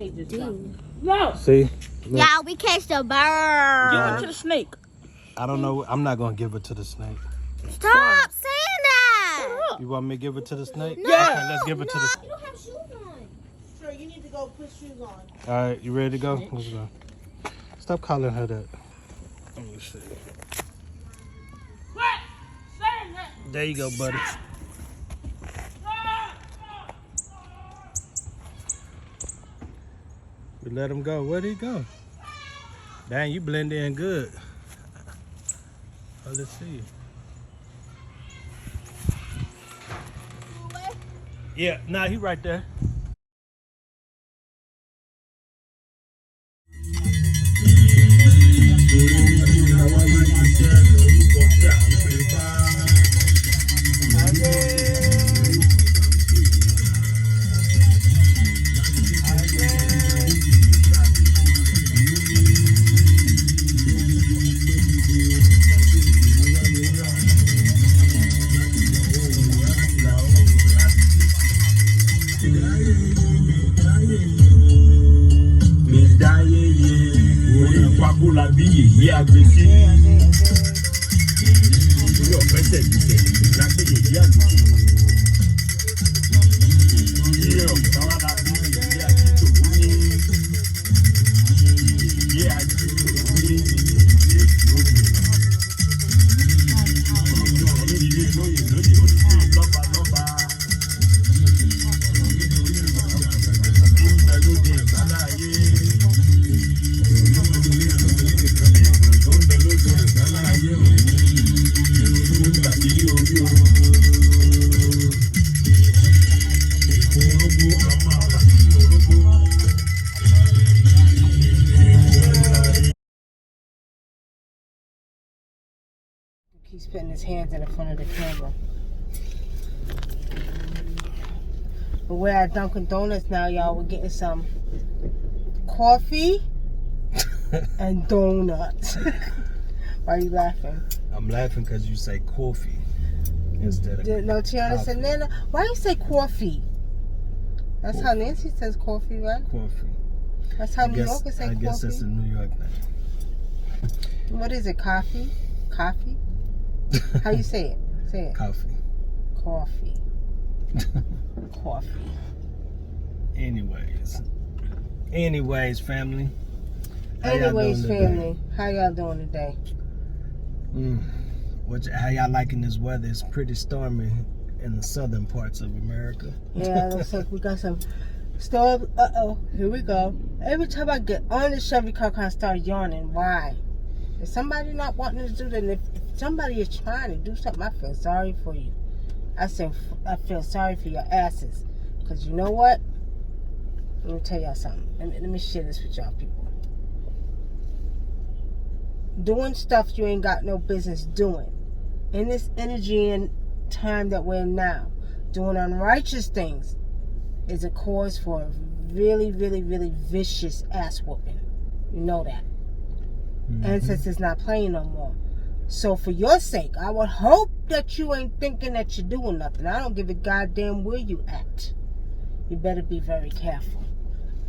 No. See? Y'all, we catch the bird. Give it to the snake. I don't know. I'm not going to give it to the snake. Stop saying that. You want me to give it to the snake? No. Okay, let's give it to the snake. You don't have shoes on. Sure, you need to go put shoes on. All right, you ready to go? Let's go. Stop calling her that. Let me see. What? Say that. There you go, buddy. We let him go. Where'd he go? Dang, you blend in good. Oh, let's see. Yeah, nah, he right there. He's putting his hands in the front of the camera. But we're at Dunkin' Donuts now, y'all. We're getting some coffee and donuts. Why are you laughing? I'm laughing because you say coffee instead of No, Tiana said, Nana, why you say coffee? That's coffee. How Nancy says coffee, right? Coffee. That's how New Yorkers say coffee. I guess that's a New York thing. What is it, coffee? Coffee? How you say it? Say it. Coffee. Coffee. Coffee. Anyways, family. How y'all doing today? How y'all liking this weather? It's pretty stormy in the southern parts of America. Yeah, it looks like we got some storm. Here we go. Every time I get on the Chevy car, I kind of start yawning. Why? Is somebody not wanting to do that? If somebody is trying to do something, I feel sorry for you. I feel sorry for your asses. Because you know what? Let me tell y'all something. Let me share this with y'all people. Doing stuff you ain't got no business doing. In this energy and time that we're in now, doing unrighteous things is a cause for a really, really, really vicious ass whooping. You know that. Ancestors not playing no more. So for your sake, I would hope that you ain't thinking that you're doing nothing. I don't give a goddamn where you at. You better be very careful.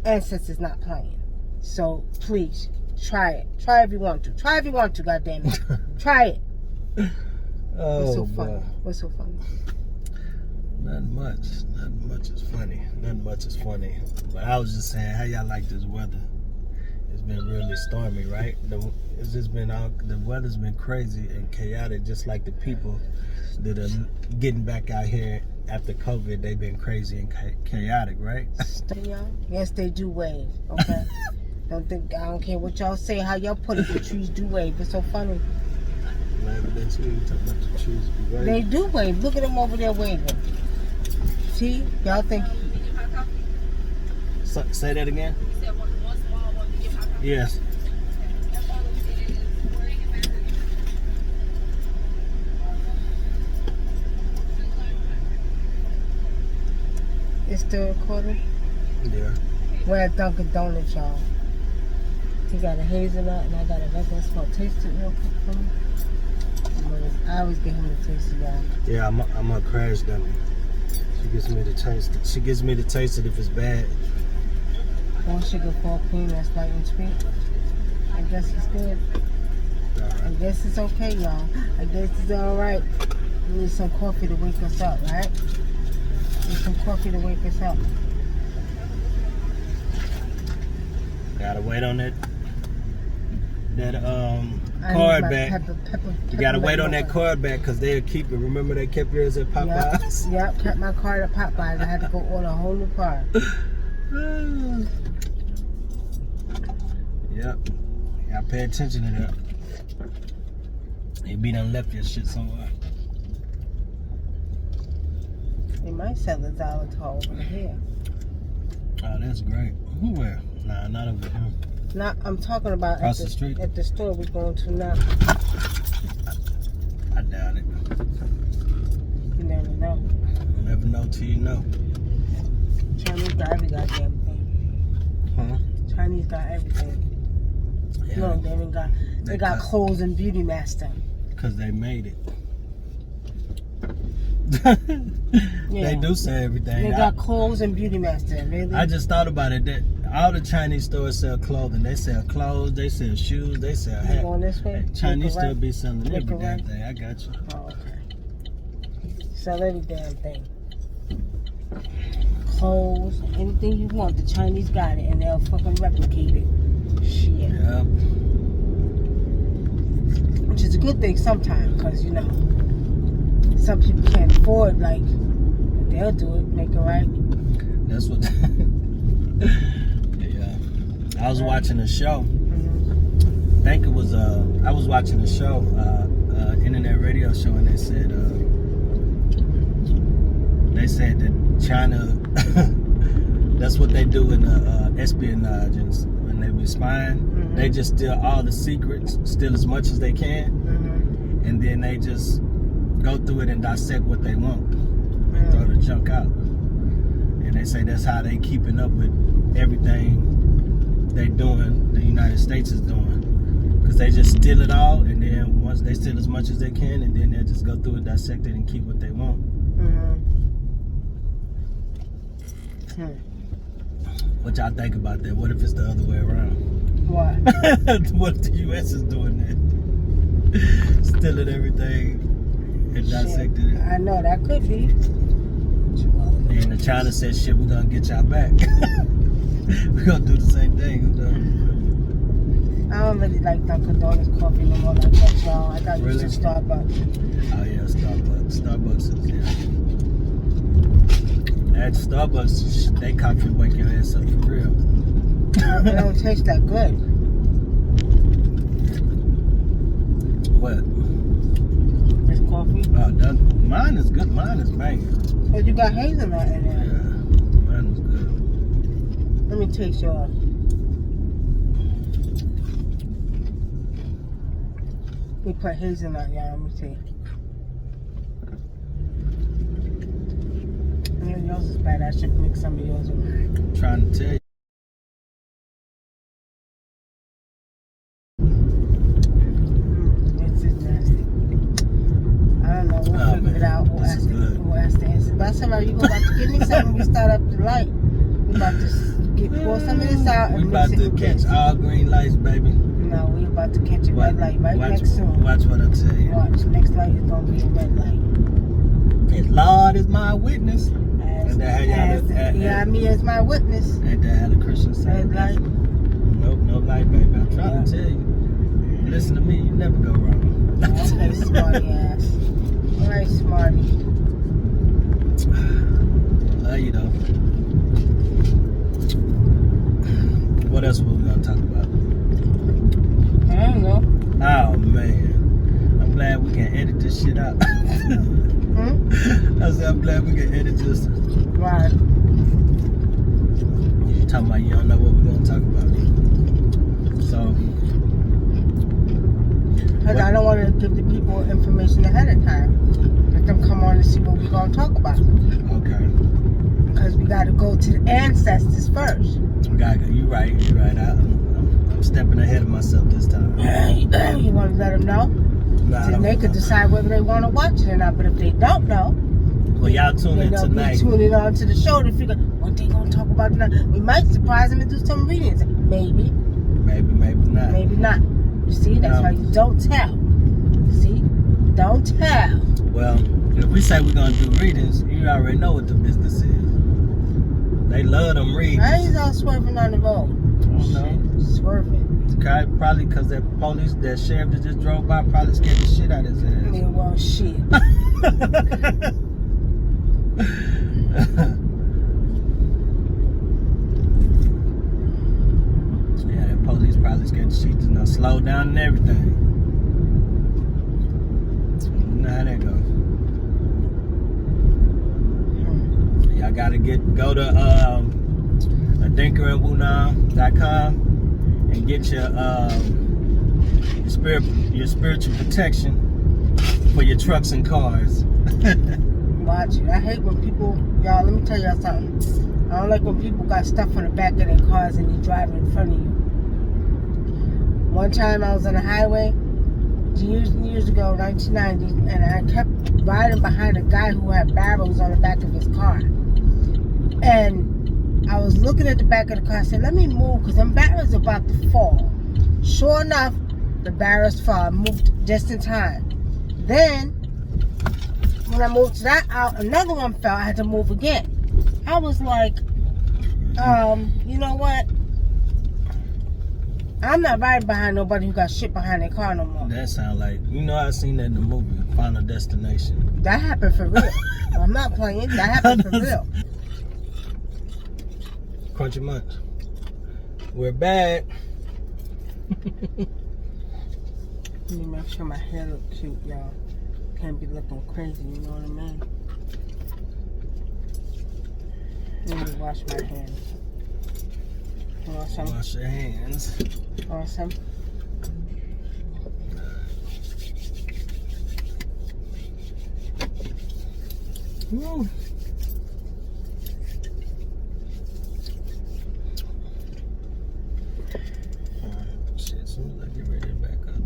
Ancestors not playing. So please, try it. Try if you want to. Try if you want to, goddamn it. Try it. Oh, what's so funny? What's so funny? Nothing much. Nothing much is funny. Nothing much is funny. But I was just saying, how y'all like this weather? It's been really stormy, right? The weather's been crazy and chaotic, just like the people that are getting back out here after COVID. They've been crazy and chaotic, right? Yes, they do wave. Okay. I don't care what y'all say, how y'all put it. The trees do wave. It's so funny. Talking about the trees be waving. They do wave. Look at them over there waving. See, y'all think? Say that again. Yes. It's still recording? Yeah. We're at Dunkin' Donuts, y'all. He got a hazelnut and I got a regular small. Taste it real quick for me. I always get him to taste it, y'all. Yeah, I'm a crash dummy. She gives me the taste. She gives me to taste it if it's bad. 4 sugar, 4 cream, that's light and sweet. I guess it's good. I guess it's okay, y'all. I guess it's alright. We need some coffee to wake us up, right? Need some coffee to wake us up. Gotta wait on that card back. You gotta wait on that card back because they'll keep it. Remember they kept yours at Popeyes? Yep, kept my card at Popeyes. I had to go order a whole new card. Yep. Gotta pay attention to that. They be done left your shit somewhere. They might sell the xylitol over here. Oh, that's great. Where? Nah, not over here. Not, I'm talking about across the street. At the store we're going to now. I doubt it. You never know. You never know till you know. Chinese got every goddamn thing. Huh? Chinese got everything. Yeah. No, they ain't got. They got clothes and beauty master. Cause they made it. Yeah. They do say everything. They got clothes and beauty master. Really? I just thought about it. That all the Chinese stores sell clothing. They sell clothes. They sell shoes. They sell hats. Going this way? Chinese still be selling every damn thing. I got you. Oh, okay. Sell every damn thing. Clothes, anything you want. The Chinese got it, and they'll fucking replicate it. Shit. Yep. Which is a good thing sometimes, because, you know, some people can't afford, like, they'll do it, make it right. That's what. Yeah. I was watching a show. I think it was I was watching a show, internet radio show, and they said that China. That's what they do in espionage, and when they be spying, they just steal all the secrets, steal as much as they can, and then they just go through it and dissect what they want and throw the junk out. And they say that's how they keeping up with everything they doing, the United States is doing, because they just steal it all, and then once they steal as much as they can, and then they'll just go through it, dissect it, and keep what they want. What y'all think about that? What if it's the other way around? What? What if the U.S. is doing that? Stealing everything and dissecting it. I know, that could be. And the China said, shit, we're going to get y'all back. We're going to do the same thing. I don't really like Dunkin' Donuts coffee no more like that, y'all. I got used to Starbucks. Oh, yeah, Starbucks. Starbucks is, yeah. At Starbucks, they coffee wake your ass up for real. It don't taste that good. What? This coffee? Oh, mine is good. Mine is banging. But you got hazelnut in there. Yeah, mine is good. Let me taste yours. We put hazelnut, y'all. Let me see. Yeah, yours is bad. I should mix some of yours with mine. I'm trying to tell you. This is nasty. I don't know. We'll figure it out. We'll ask the answer. But I said, you go about to give me something. We start up the light. We about to pour some of this out and we mix it about to catch all green lights, baby. No, we about to catch a red light next soon. Watch what I tell you. Watch. Next light is gonna be a red light. And Lord is my witness. Me as my witness. Ain't that how the Christians say? Red light. Nope, no light, baby. I'm trying to tell you. Listen to me, you never go wrong. Okay, smarty ass. All right, smarty. You know. What else were we gonna talk about? I don't know. Oh man, I'm glad we can edit this shit out. I said I'm glad we can edit this. Right. You talking about you don't know what we're gonna talk about. So. Because I don't want to give the people information ahead of time. Let them come on and see what we're gonna talk about. Okay. Because we got to go to the ancestors first. We gotta go. You right. I'm stepping ahead of myself this time. You want to let them know? Nah, Then they could decide whether they want to watch it or not. But if they don't know, Well, y'all tune in they'll tonight. be tuning on to the show to figure what they gonna talk about tonight. We might surprise them and do some readings. Maybe. Maybe not. Maybe not. You see, that's why you don't tell. See? Don't tell. Well, if we say we're gonna do readings, you already know what the business is. They love them readings. Why is all swerving on the road? I don't know. Swerving. Probably because that sheriff that just drove by probably scared the shit out of his ass. Yeah, well, shit. Yeah, that police probably scared the shit. Just now slow down and everything. You know how that go. Y'all gotta go to Adinkra.com and get your spiritual protection for your trucks and cars. Watch it. I hate when people, y'all, let me tell y'all something. I don't like when people got stuff on the back of their cars and they drive in front of you. One time I was on the highway, years ago, 1990, and I kept riding behind a guy who had barrels on the back of his car. And I was looking at the back of the car. I said, let me move because them barrels are about to fall. Sure enough, the barrels fall. I moved just in time. Then, when I moved to that out, another one fell. I had to move again. I was like, you know what? I'm not riding behind nobody who got shit behind their car no more. That sound like, I seen that in the movie, Final Destination. That happened for real. I'm not playing. That happened for real. Crunchy Munch. We're back. Let me make sure my hair looks cute, y'all. Can't be looking crazy, you know what I mean? Let me wash my hands. You want some? Wash your hands. Want some? Woo. Shit, as soon as I get ready to back up.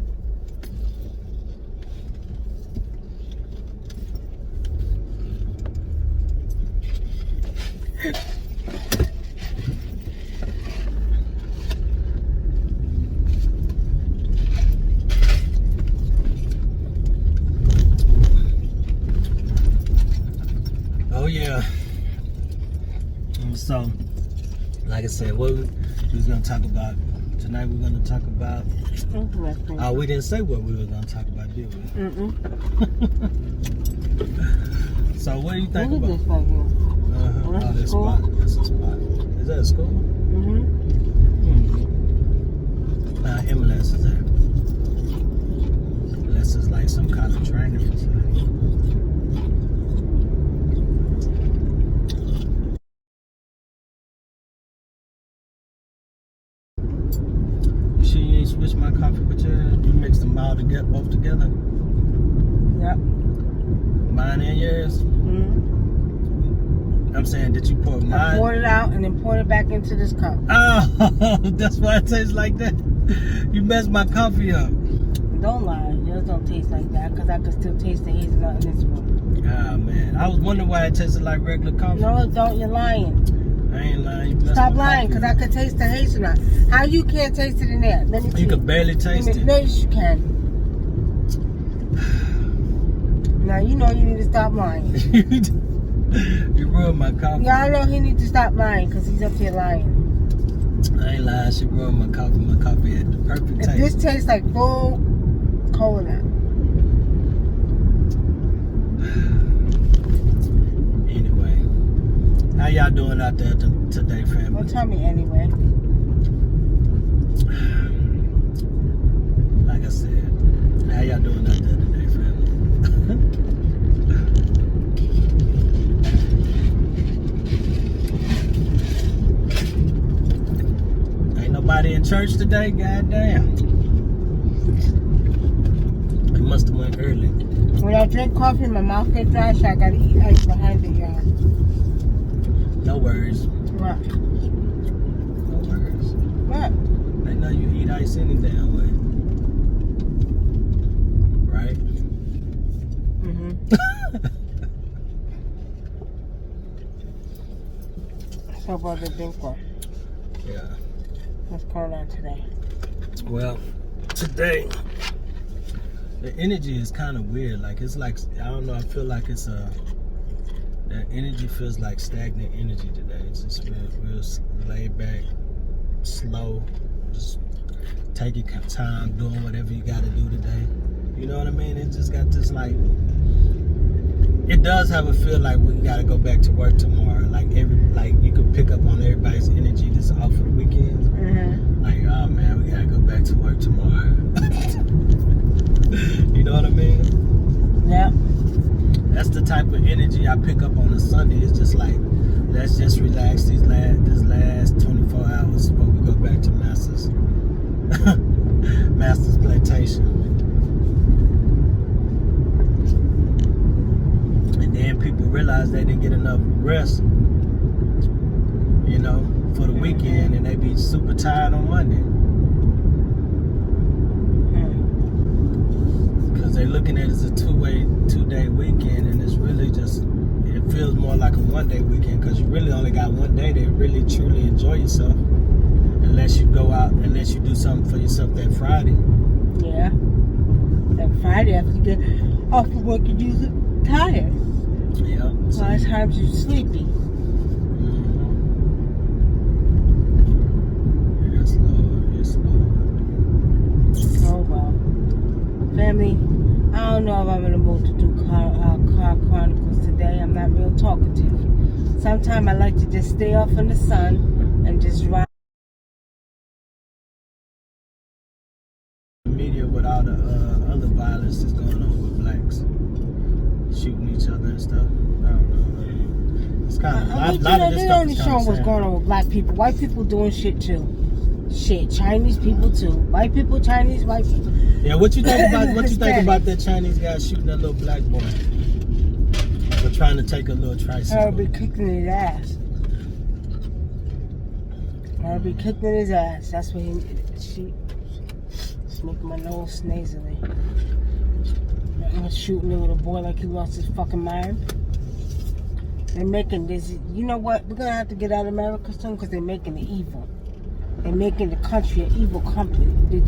Oh yeah. So, like I said, what we was gonna talk about tonight? We're gonna talk about. We didn't say what we were gonna talk about, did we? So, what do you think about? Look at this right here. Oh, this spot. That's a spot. Is that a school? MLS is there. MLS is like some kind of training facility. You ain't switch my coffee with yours? You mix them all together, both together? Yep. Mine and yours? I'm saying, did you pour mine? I poured it out and then poured it back into this cup. Oh, that's why it tastes like that. You messed my coffee up. Don't lie. Yours don't taste like that because I can still taste the hazelnut in this one. Ah, man. I was wondering why it tasted like regular coffee. No, it don't. You're lying. I ain't lying. You Stop lying, because I could taste the hazelnut. How you can't taste it in there? Let me see. You can barely taste it. No, you can. Now, you know you need to stop lying. You ruined my coffee. Y'all know he needs to stop lying, because he's up here lying. I ain't lying. She ruined my coffee. My coffee had the perfect taste. This tastes like full coconut. Anyway, how y'all doing out there today, family? Don't tell me anyway. Like I said, how y'all doing out there today, family? Ain't nobody in church today? Goddamn. It must have went early. When I drink coffee, my mouth gets dry, so I gotta eat ice behind it, y'all. No worries. What? No worries. What? They know you eat ice any damn way. Right? So, Brother Dinkra, Yeah. what's going on today? Well, today the energy is kind of weird. Like it's like I don't know. I feel like it's that energy feels like stagnant energy today. It's just real laid back, slow, just taking time, doing whatever you got to do today. You know what I mean? It just got this like. It does have a feel like we got to go back to work tomorrow. Like you could pick up on everybody's energy that's off for the weekend. Mm-hmm. Like, oh man, we gotta go back to work tomorrow. You know what I mean? Yep. That's the type of energy I pick up on a Sunday. It's just like, let's just relax this last 24 hours before we go back to Master's plantation. And then people realize they didn't get enough rest, you know, for the weekend, and they be super tired on Monday. Because they're looking at it as a two-day weekend, and it's really just, it feels more like a one-day weekend, because you really only got one day to really truly enjoy yourself, unless you go out, unless you do something for yourself that Friday. Yeah. That Friday after you get off of work, you're usually tired. Yeah. A lot of times you're sleepy. Yes, Lord. Yes, Lord. Oh well. Family, I don't know if I'm in the mood to do car chronicles today. I'm not real talkative. Sometimes I like to just stay off in the sun and just ride. The media with all the other violence that's going on with blacks shooting each other and stuff. I don't know. It's kind of a lot of this They're stuff only is showing kind what's of going on with black people. White people doing shit too. Shit, Chinese people too. White people, Chinese, white people. Yeah, what you think about that Chinese guy shooting that little black boy for trying to take a little tricycle? I'll be kicking his ass. I'll be kicking his ass. That's what it's making my nose nasally. I'm shooting it with a boy like he lost his fucking mind. They're making this. You know what? We're gonna have to get out of America soon because they're making it evil. They're making the country an evil company. Get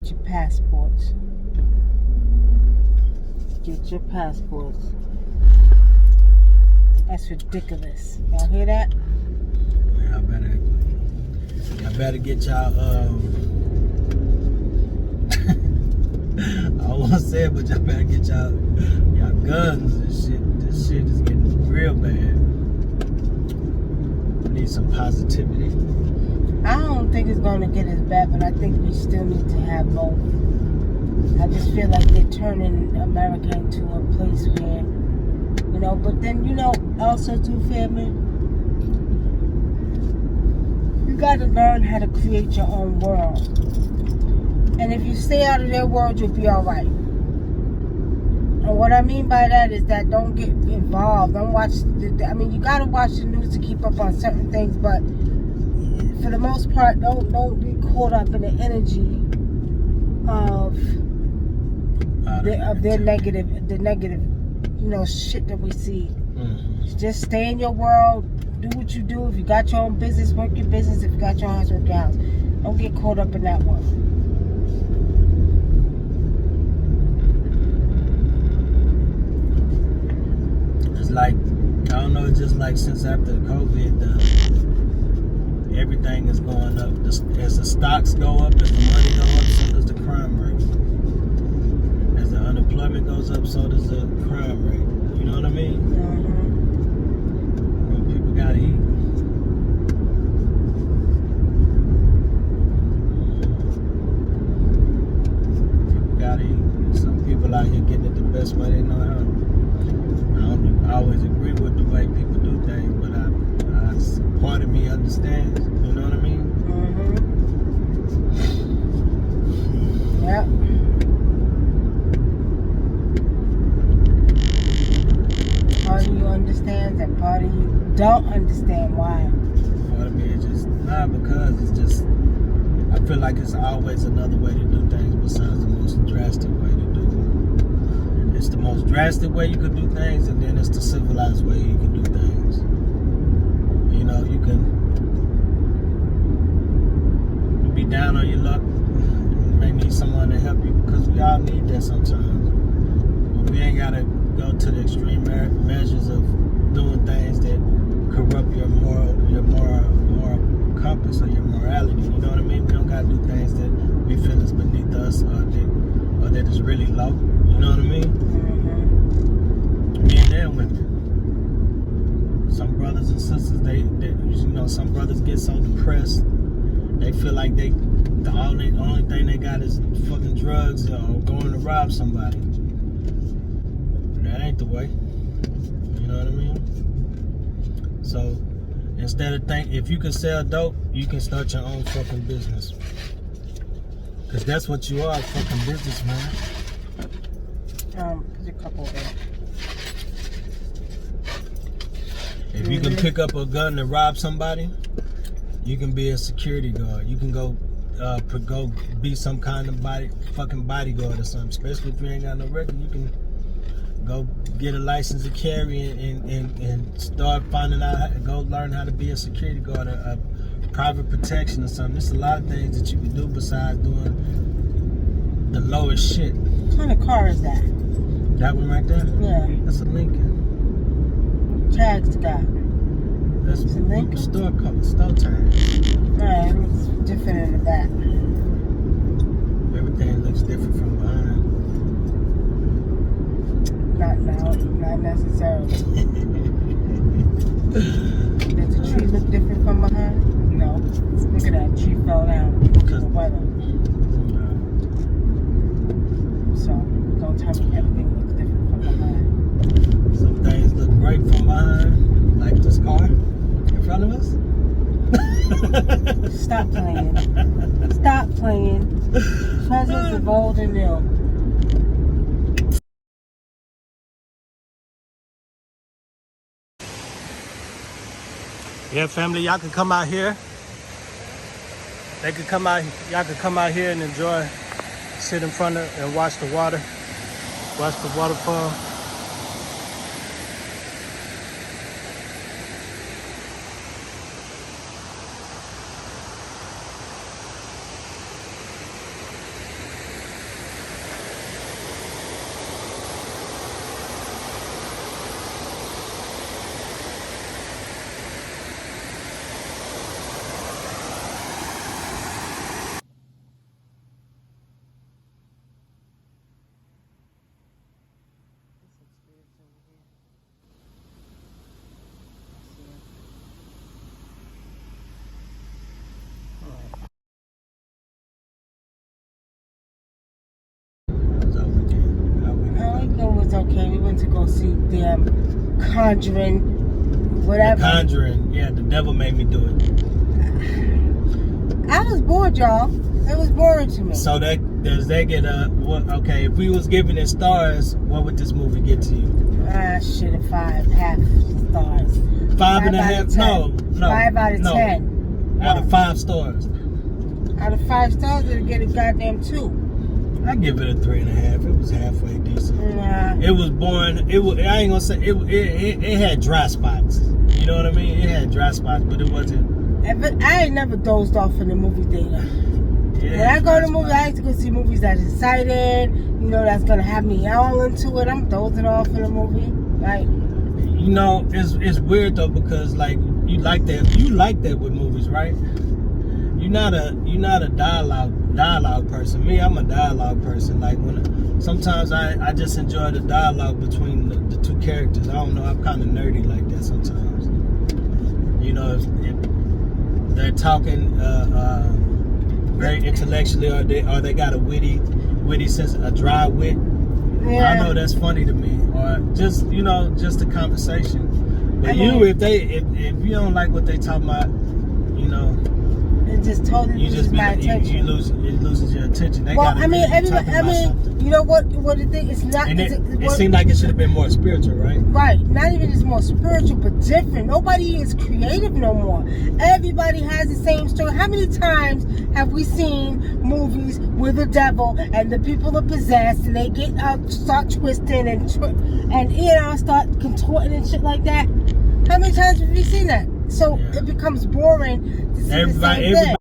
your passports. Get your passports. That's ridiculous. Y'all hear that? Y'all better get y'all I don't want to say it, but y'all better get y'all guns and shit. This shit is getting real bad. We need some positivity. I don't think it's going to get as bad, but I think we still need to have both. I just feel like they're turning America into a place where, you know, but then, you know, also too, family, you got to learn how to create your own world. And if you stay out of their world, you'll be all right. And what I mean by that is that don't get involved. Don't watch, I mean, you got to watch the news to keep up on certain things, but for the most part, don't be caught up in the energy of their negative, you know, shit that we see. Mm-hmm. Just stay in your world, do what you do. If you got your own business, work your business. If you got your house, work your house. Don't get caught up in that world. It's like, I don't know, it's just like since after COVID, everything is going up. As the stocks go up, as the money go up, so does the crime rate. As the unemployment goes up, so does the crime rate. You know what I mean? Mm-hmm. You know, people gotta eat. People gotta eat. Some people out here getting it the best way they know how. I don't always agree with the way people do things, but part of me understands. You know what I mean? Mm-hmm. Yep. Part of you understands and part of you don't understand. Why? Part of me is just because it's just, I feel like it's always another way to do things besides the most drastic way to do it. It's the most drastic way you can do things, and then it's the civilized way you can do things. You know, you can be down on your luck. You may need someone to help you, because we all need that sometimes. But we ain't gotta go to the extreme measures of doing things that corrupt your moral compass or your morality. You know what I mean? We don't gotta do things that we feel is beneath us or that is really low. You know what I mean? Men and women. Some brothers and sisters, they you know, some brothers get so depressed, they feel like the only thing they got is fucking drugs or going to rob somebody. That ain't the way. You know what I mean? So instead of if you can sell dope, you can start your own fucking business. Cause that's what you are, a fucking businessman. There's a couple there. If you can pick up a gun to rob somebody, you can be a security guard. You can go be some kind of fucking bodyguard or something. Especially if you ain't got no record, you can go get a license to carry and start finding out. Go learn how to be a security guard, a private protection or something. There's a lot of things that you can do besides doing the lowest shit. What kind of car is that? That one right there? Yeah. That's a Lincoln. Tags got. That's It's a Lincoln? store tag. Alright, it looks different in the back. Everything looks different from behind. Not necessarily. Does the tree look different from behind? No. Look at that, tree fell down because of the weather. So, don't tell me everything looks different from behind. Some things look great from behind, like this car in front of us. Stop playing. Stop playing. Presents of old and new. Yeah, family, y'all can come out here. Y'all could come out here and enjoy, sit in front of and watch the water, watch the waterfall. Okay, we went to go see damn Conjuring, whatever. The Conjuring, yeah, the devil made me do it. I was bored, y'all. It was boring to me. So does that get okay, if we was giving it stars, what would this movie get to you? Shit, a 5, half stars. 5.5? No. 5 out of 10. Out of 5 stars. Out of 5 stars, it'll get a goddamn 2. I give it a 3.5. It was halfway decent. Nah. It was boring. I ain't gonna say it had dry spots. You know what I mean? It had dry spots, but it wasn't. But I ain't never dozed off in the movie theater. When I go to movies, I like to go see movies that's exciting. You know, that's gonna have me all into it. I'm dozing off in the movie. Like, you know, it's weird though, because like you like that with movies, right? You're not a dialogue person. Me, I'm a dialogue person. Like sometimes I just enjoy the dialogue between the two characters. I don't know, I'm kind of nerdy like that sometimes. You know, if they're talking very intellectually, or they got a witty sense, a dry wit. Yeah. I know that's funny to me, or just a conversation. But if you don't like what they talking about, you know. it just totally You loses just my attention. it loses your attention. They Well, gotta I mean, be talking about something. you know what the thing is not. And it seemed like it should have been more spiritual, right? Right, not even just more spiritual, but different. Nobody is creative no more. Everybody has the same story. How many times have we seen movies with the devil and the people are possessed and they get start twisting and start contorting and shit like that? How many times have we seen that? So it becomes boring to see the same thing.